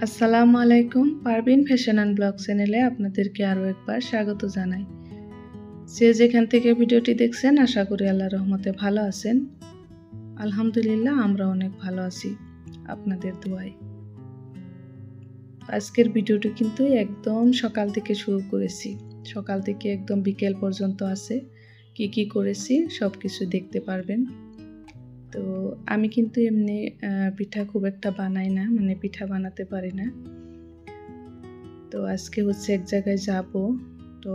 আসসালামু আলাইকুম। Parvin fashion and blog চ্যানেলে আপনাদেরকে আরও একবার স্বাগত জানাই। যে যেখান থেকে ভিডিওটি দেখছেন আশা করি আল্লাহর রহমতে ভালো আছেন। আলহামদুলিল্লাহ আমরা অনেক ভালো আছি আপনাদের দোয়ায়। আজকের ভিডিওটি কিন্তু একদম সকাল থেকে শুরু করেছি। সকাল থেকে একদম বিকেল পর্যন্ত আছে। কি করেছি সব কিছু দেখতে পারবেন। তো আমি কিন্তু এমনি পিঠা খুব একটা বানাই না, মানে পিঠা বানাতে পারি না। তো আজকে হচ্ছে এক জায়গায় যাব, তো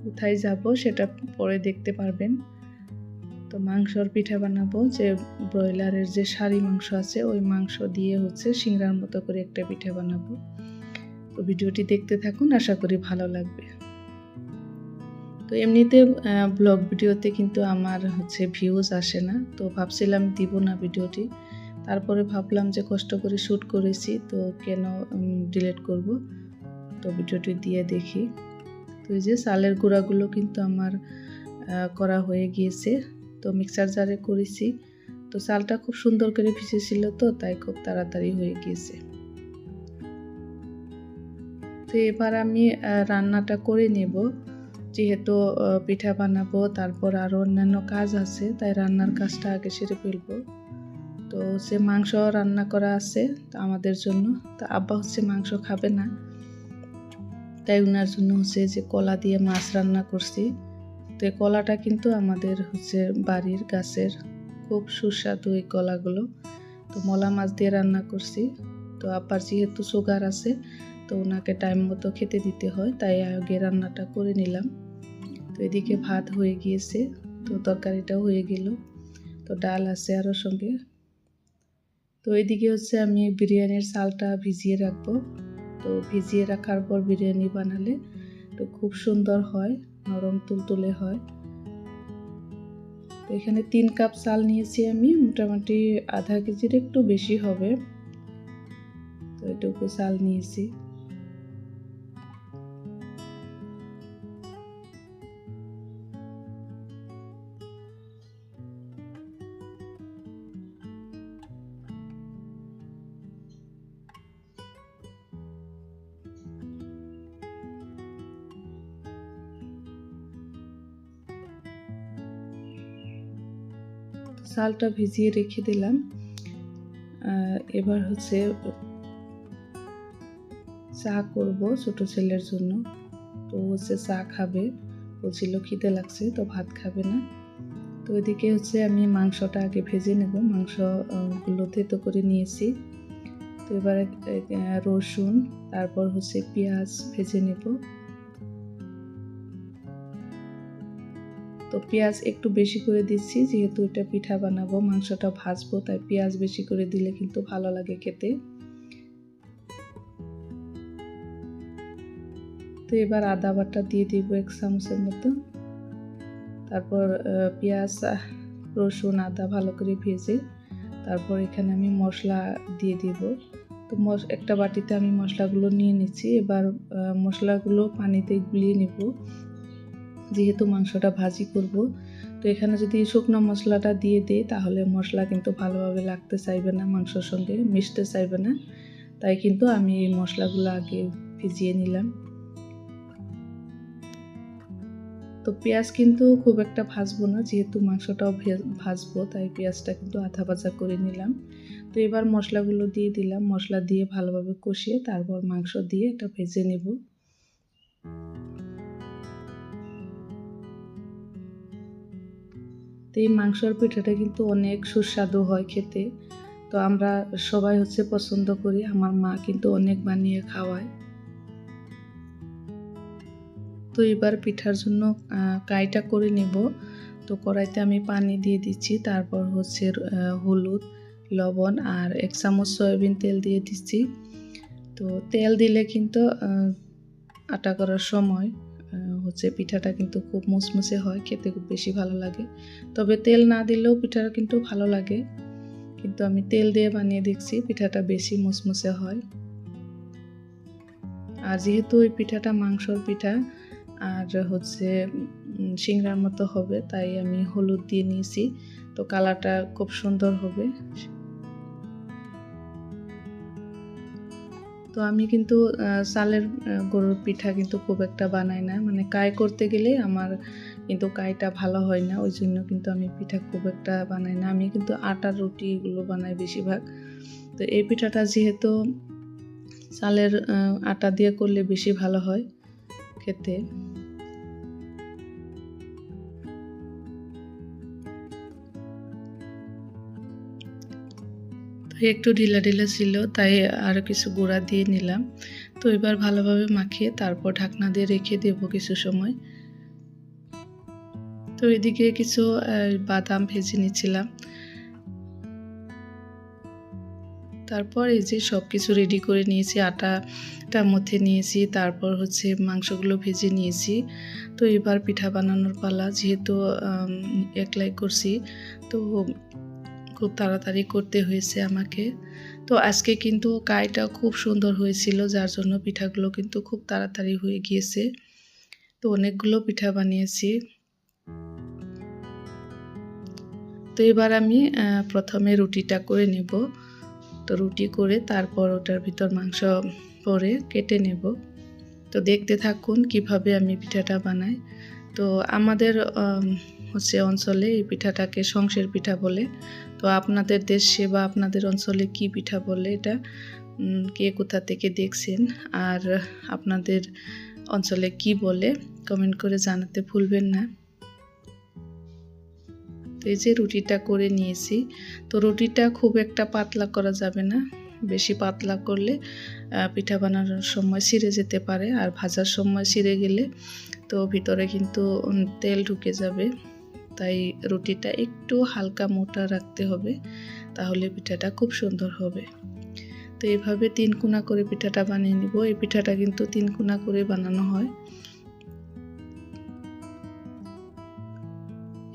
কোথায় যাব সেটা পরে দেখতে পারবেন। তো মাংসর পিঠা বানাবো, যে ব্রয়লারের যে সারি মাংস আছে ওই মাংস দিয়ে হচ্ছে সিংড়ার মতো করে একটা পিঠা বানাবো। তো ভিডিওটি দেখতে থাকুন, আশা করি ভালো লাগবে। তো এমনিতে ব্লগ ভিডিওতে কিন্তু আমার হচ্ছে ভিউজ আসে না, তো ভাবছিলাম দিব না ভিডিওটি। তারপরে ভাবলাম যে কষ্ট করে শ্যুট করেছি, তো কেন ডিলিট করব। তো ভিডিওটি দিয়ে দেখি। তো এই যে চালের গুঁড়াগুলো কিন্তু আমার করা হয়ে গিয়েছে, তো মিক্সার জারে করেছি। তো চালটা খুব সুন্দর করে ভিজেছিল, তো তাই খুব তাড়াতাড়ি হয়ে গিয়েছে। তো এবার আমি রান্নাটা করে নেব, যেহেতু পিঠা বানাবো, তারপর আরও অন্যান্য কাজ আছে, তাই রান্নার কাজটা আগে সেরে ফেলবো। তো হচ্ছে মাংস রান্না করা আছে আমাদের জন্য। তো আব্বা হচ্ছে মাংস খাবে না, তাই ওনার জন্য হচ্ছে যে কলা দিয়ে মাছ রান্না করছি। তো এই কলাটা কিন্তু আমাদের হচ্ছে বাড়ির গাছের, খুব সুস্বাদু এই কলাগুলো। তো মলা মাছ দিয়ে রান্না করছি। তো আব্বার যেহেতু সুগার আছে, তো ওনাকে টাইম মতো খেতে দিতে হয়, তাই আগে রান্নাটা করে নিলাম। তো এদিকে ভাত হয়ে গিয়েছে, তো তরকারিটাও হয়ে গেল, তো ডাল আছে আরও সঙ্গে। তো এদিকে হচ্ছে আমি বিরিয়ানির চালটা ভিজিয়ে রাখবো। তো ভিজিয়ে রাখার পর বিরিয়ানি বানালে তো খুব সুন্দর হয়, নরম তুলতুলে হয়। তো এখানে 3 কাপ চাল নিয়েছি আমি, মোটামুটি আধা কেজির একটু বেশি হবে। তো এটুকু চাল নিয়েছি। চালটা ভিজিয়ে রেখে দিলাম। এবার হচ্ছে চা করব ছোট ছেলের জন্য। তো হচ্ছে চা খাবে, বলছিল খিদে লাগছে, তো ভাত খাবে না। তো এদিকে হচ্ছে আমি মাংসটা আগে ভেজে নেব। মাংসগুলো থেতো করে নিয়েছি। তো এবার রসুন, তারপর হচ্ছে পেঁয়াজ ভেজে নেব। তো পেঁয়াজ একটু বেশি করে দিচ্ছি, যেহেতু এটা পিঠা বানাবো, মাংসটা ভাজবো, তাই পেঁয়াজ বেশি করে দিলে কিন্তু ভালো লাগে খেতে। তো এবার আদা বাটা দিয়ে দিব 1 চামচের মতো। তারপর পেঁয়াজ, রসুন, আদা ভালো করে ভেজে তারপর এখানে আমি মশলা দিয়ে দিব। তো একটা বাটিতে আমি মশলাগুলো নিয়ে নিচ্ছি। এবার মশলাগুলো পানিতে গুলিয়ে নেব, যেহেতু মাংসটা ভাজি করব। তো এখানে যদি শুকনো মশলাটা দিয়ে দিই, তাহলে মশলা কিন্তু ভালোভাবে লাগতে চাইবে না, মাংসর সঙ্গে মিশতে চাইবে না। তাই কিন্তু আমি এই মশলাগুলো আগে ভিজিয়ে নিলাম। তো পেঁয়াজ কিন্তু খুব একটা ভাজবো না, যেহেতু মাংসটাও ভাজবো, তাই পেঁয়াজটা কিন্তু আধা ভাজা করে নিলাম। তো এবার মশলাগুলো দিয়ে দিলাম, মশলা দিয়ে ভালোভাবে কষিয়ে তারপর মাংস দিয়ে এটা ভেজে নেব। তো এই মাংসর পিঠাটা কিন্তু অনেক সুস্বাদু হয় খেতে। তো আমরা সবাই হচ্ছে পছন্দ করি, আমার মা কিন্তু অনেক বানিয়ে খাওয়ায়। তো এবার পিঠার জন্য কাইটা করে নেব। তো কড়াইতে আমি পানি দিয়ে দিচ্ছি, তারপর হচ্ছে হলুদ, লবণ আর 1 চামচ সয়াবিন তেল দিয়ে দিচ্ছি। তো তেল দিলে কিন্তু আটা করার সময় হচ্ছে পিঠাটা কিন্তু খুব মুচমুচে হয়, খেতে খুব বেশি ভালো লাগে। তবে তেল না দিলেও পিঠাটা কিন্তু ভালো লাগে, কিন্তু আমি তেল দিয়ে বানিয়ে দেখছি, পিঠাটা বেশি মুচমুচে হয়। আর যেহেতু এই পিঠাটা মাংসর পিঠা আর হচ্ছে সিংড়ার মতো হবে, তাই আমি হলুদ দিয়ে নিয়েছি। তো কালারটা খুব সুন্দর হবে। তো আমি কিন্তু চালের গরুর পিঠা কিন্তু খুব একটা বানাই না, মানে কাই করতে গেলে আমার কিন্তু কাইটা ভালো হয় না, ওই জন্য কিন্তু আমি পিঠা খুব একটা বানাই না। আমি কিন্তু আটার রুটি এগুলো বানাই বেশিরভাগ। তো এই পিঠাটা যেহেতু চালের আটা দিয়ে করলে বেশি ভালো হয় খেতে। তো একটু ঢিলা ঢিলা ছিল, তাই আরও কিছু গুঁড়া দিয়ে নিলাম। তো এবার ভালোভাবে মাখিয়ে তারপর ঢাকনা দিয়ে রেখে দেব কিছু সময়। তো এদিকে কিছু বাদাম ভেজে নিচ্ছিলাম। তারপর এই যে সব কিছু রেডি করে নিয়েছি, আটাটার মধ্যে নিয়েছি, তারপর হচ্ছে মাংসগুলো ভেজে নিয়েছি। তো এবার পিঠা বানানোর পালা, যেহেতু একলাই করছি তো খুব তাড়াতাড়ি করতে হয়েছে আমাকে। তো আজকে কিন্তু কাইটা খুব সুন্দর হয়েছিল, যার জন্য পিঠাগুলো কিন্তু খুব তাড়াতাড়ি হয়ে গিয়েছে। তো অনেকগুলো পিঠা বানিয়েছি। তো এবার আমি প্রথমে রুটিটা করে নেব। তো রুটি করে তারপর ওটার ভিতর মাংস পরে কেটে নেব। তো দেখতে থাকুন কিভাবে আমি পিঠাটা বানাই। তো আমাদের হচ্ছে অঞ্চলে এই পিঠাটাকে সংসের পিঠা বলে। তো আপনাদের দেশে বা আপনাদের অঞ্চলে কি পিঠা বলে, এটা কে কোথা থেকে দেখছেন আর আপনাদের অঞ্চলে কি বলে কমেন্ট করে জানাতে ভুলবেন না। তো এই যে রুটিটা করে নিয়েছি। তো রুটিটা খুব একটা পাতলা করা যাবে না, বেশি পাতলা করলে পিঠা বানানোর সময় ছিঁড়ে যেতে পারে, আর ভাজার সময় ছিঁড়ে গেলে তো ভিতরে কিন্তু তেল ঢুকে যাবে। তাই রুটিটা একটু হালকা মোটা রাখতে হবে, তাহলে পিঠাটা খুব সুন্দর হবে। তো এইভাবে 3 কোনা করে পিঠাটা বানিয়ে নিব। এই পিঠাটা কিন্তু 3 কোনা করে বানানো হয়।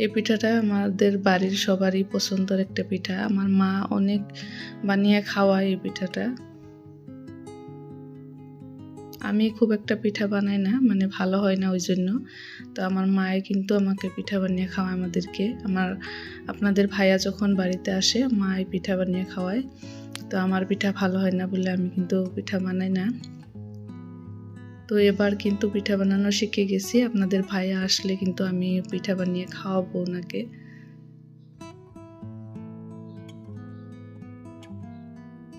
এই পিঠাটা আমাদের বাড়ির সবারই পছন্দের একটা পিঠা। আমার মা অনেক বানিয়ে খাওয়ায় এই পিঠাটা। আমি খুব একটা পিঠা বানাই না, মানে ভালো হয় না ওই জন্য। তো আমার মায়ে কিন্তু আমাকে পিঠা বানিয়ে খাওয়ায় আমাদেরকে। আপনাদের ভাইয়া যখন বাড়িতে আসে মা এই পিঠা বানিয়ে খাওয়ায়। তো আমার পিঠা ভালো হয় না বলে আমি কিন্তু পিঠা বানাই না। তো এবার কিন্তু পিঠা বানানো শিখে গেছি। আপনাদের ভাইয়া আসলে কিন্তু আমি পিঠা বানিয়ে খাওয়াবো ওনাকে।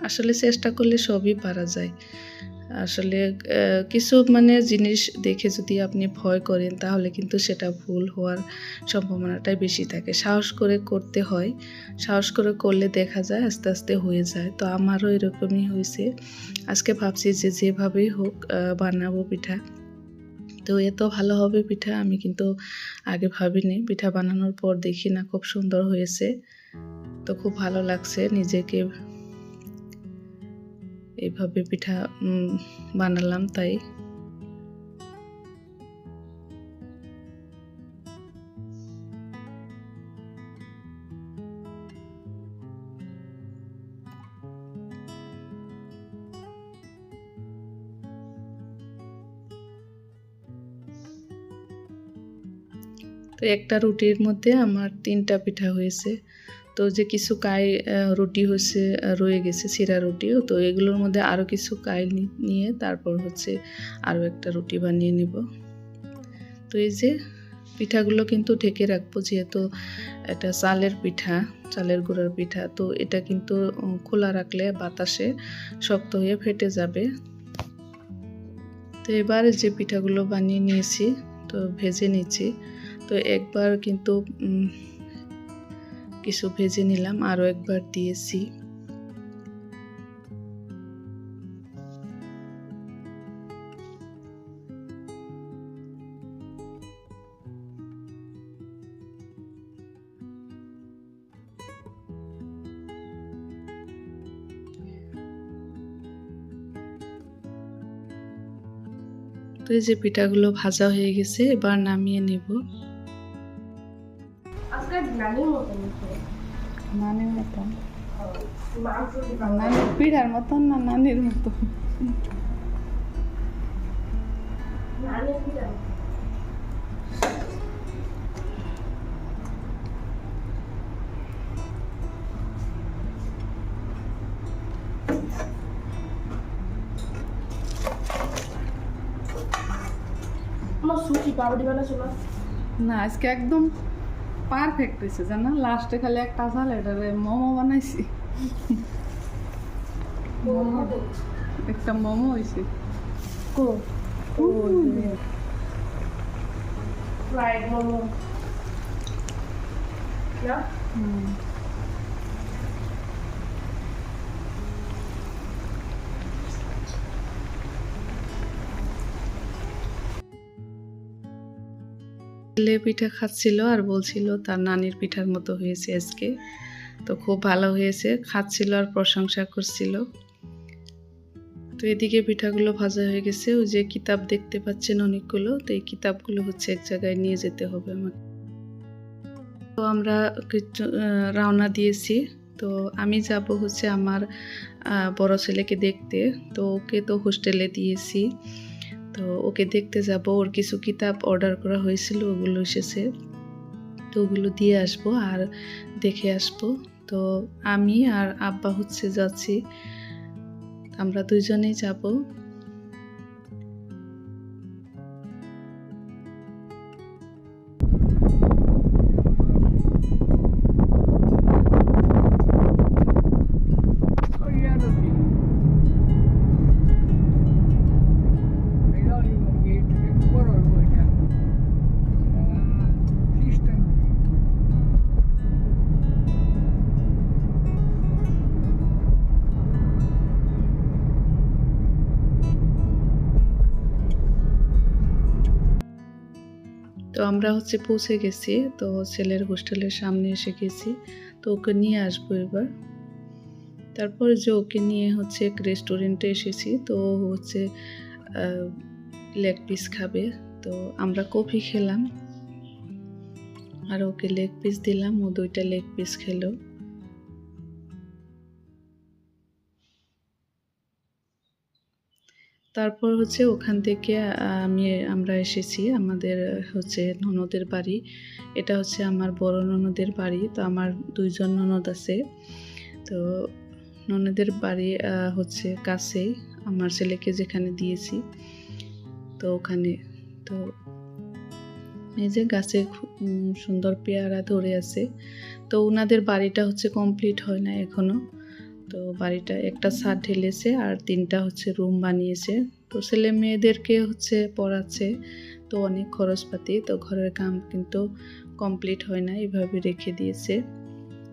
আসলে চেষ্টা করলে সবই পারা যায়। আসলে কিছু মানে জিনিস দেখে যদি আপনি ভয় করেন, তাহলে কিন্তু সেটা ভুল হওয়ার সম্ভাবনাটাই বেশি থাকে। সাহস করে করতে হয়, সাহস করে করলে দেখা যায় আস্তে আস্তে হয়ে যায়। তো আমারও এরকমই হয়েছে। আজকে ভাবছি যে যেভাবেই হোক বানাবো পিঠা। তো এত ভালো হবে পিঠা আমি কিন্তু আগে ভাবিনি। পিঠা বানানোর পর দেখি না খুব সুন্দর হয়েছে। তো খুব ভালো লাগছে নিজেকে, এইভাবে পিঠা বানালাম তাই। তো একটা রুটির মধ্যে আমার 3টা পিঠা হয়েছে। তো যে কিছু কাই রুটি হচ্ছে রয়ে গেছে, ছিঁড়া রুটিও, তো এগুলোর মধ্যে আরও কিছু কাই নিয়ে তারপর হচ্ছে আরও একটা রুটি বানিয়ে নিব। তো এই যে পিঠাগুলো কিন্তু ঢেকে রাখবো, যেহেতু এটা চালের পিঠা, চালের গুঁড়ার পিঠা। তো এটা কিন্তু খোলা রাখলে বাতাসে শক্ত হয়ে ফেটে যাবে। তো এবার যে পিঠাগুলো বানিয়ে নিয়েছি, তো ভেজে নিচ্ছি। তো একবার কিন্তু কিছু ভেজে নিলাম, আরও একবার দিয়েছি। তো এই যে পিঠাগুলো ভাজা হয়ে গেছে, এবার নামিয়ে নেব। নানির মতন নানির পিঠার মতন না নানির মতন? তো সুচি পাউডি বানা চলো না আজকে একদম পারফেক্ট হয়েছে জানা লাস্টে খালি একটা চাল এটারে মোমো বানাইছি একটা মোমো হয়েছে কো ফ্রাইড মোমো না ছেলে পিঠা খাচ্ছিল আর বলছিল তার নানির পিঠার মতো হয়েছে আজকে তো খুব ভালো হয়েছে খাচ্ছিল আর প্রশংসা করছিল তো এদিকে পিঠাগুলো ভাজা হয়ে গেছে ওই যে কিতাব দেখতে পাচ্ছেন অনেকগুলো তো এই কিতাবগুলো হচ্ছে এক জায়গায় নিয়ে যেতে হবে আমাকে তো আমরা রওনা দিয়েছি তো আমি যাব হচ্ছে আমার বড় ছেলেকে দেখতে তো ওকে তো হোস্টেলে দিয়েছি তো ওকে দেখতে যাব ওর কিছু কিতাব অর্ডার করা হয়েছিল ওগুলো এসেছে তো ওগুলো দিয়ে আসবো আর দেখে আসবো তো আমি আর আব্বা হচ্ছে যাচ্ছি আমরা দুইজনেই যাব তো আমরা হচ্ছে পৌঁছে গেছি তো ছেলের হোস্টেলের সামনে এসে গেছি তো ওকে নিয়ে আসবো এবার তারপরে যে ওকে নিয়ে হচ্ছে এক রেস্টুরেন্টে এসেছি তো ও হচ্ছে লেগ পিস খাবে তো আমরা কফি খেলাম আর ওকে লেগ পিস দিলাম ও 2টা লেগ পিস খেলো তারপর হচ্ছে ওখান থেকে আমরা এসেছি আমাদের হচ্ছে ননদের বাড়ি এটা হচ্ছে আমার বড় ননদের বাড়ি তো আমার 2জন ননদ আছে তো ননদের বাড়ি হচ্ছে কাছেই আমার ছেলেকে যেখানে দিয়েছি তো ওখানে তো এই যে গাছে সুন্দর পেয়ারা ধরে আছে তো ওনাদের বাড়িটা হচ্ছে কমপ্লিট হয় না এখনো তো বাড়িটা একটা ছাদ ঢেলেছে আর 3টা হচ্ছে রুম বানিয়েছে তো ছেলে মেয়েদেরকে হচ্ছে পড়াচ্ছে তো অনেক খরচপাতি তো ঘরের কাম কিন্তু কমপ্লিট হয় না এভাবে রেখে দিয়েছে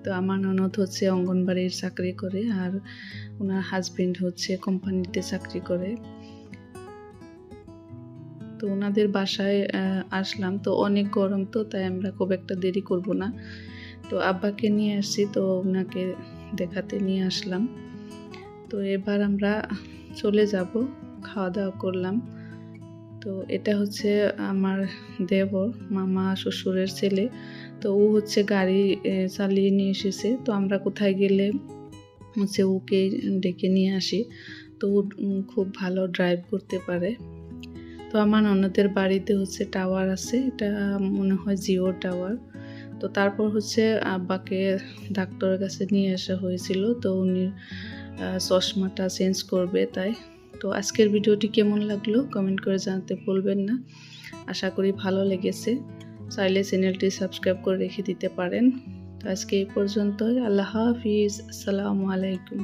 তো আমার ননদ হচ্ছে অঙ্গনবাড়ির চাকরি করে আর ওনার হাজবেন্ড হচ্ছে কোম্পানিতে চাকরি করে তো ওনাদের বাসায় আসলাম তো অনেক গরম তো তাই আমরা খুব একটা দেরি করব না তো আব্বাকে নিয়ে আসছি তো ওনাকে দেখাতে নিয়ে আসলাম তো এবার আমরা চলে যাব খাওয়া দাওয়া করলাম তো এটা হচ্ছে আমার দেবর মামা শ্বশুরের ছেলে তো ও হচ্ছে গাড়ি চালিয়ে নিয়ে এসেছে তো আমরা কোথায় গেলে হচ্ছে ওকে ডেকে নিয়ে আসি তো ও খুব ভালো ড্রাইভ করতে পারে তো আমার ননদের বাড়িতে হচ্ছে টাওয়ার আছে এটা মনে হয় জিও টাওয়ার তো তারপর হচ্ছে আব্বাকে ডাক্তারের কাছে নিয়ে আসা হয়েছিল তো উনি চশমাটা চেঞ্জ করবে তাই তো আজকের ভিডিওটি কেমন লাগলো কমেন্ট করে জানাতে ভুলবেন না আশা করি ভালো লেগেছে চাইলে চ্যানেলটি সাবস্ক্রাইব করে রেখে দিতে পারেন তো আজকে এই পর্যন্তই আল্লাহ হাফিজ আসসালামু আলাইকুম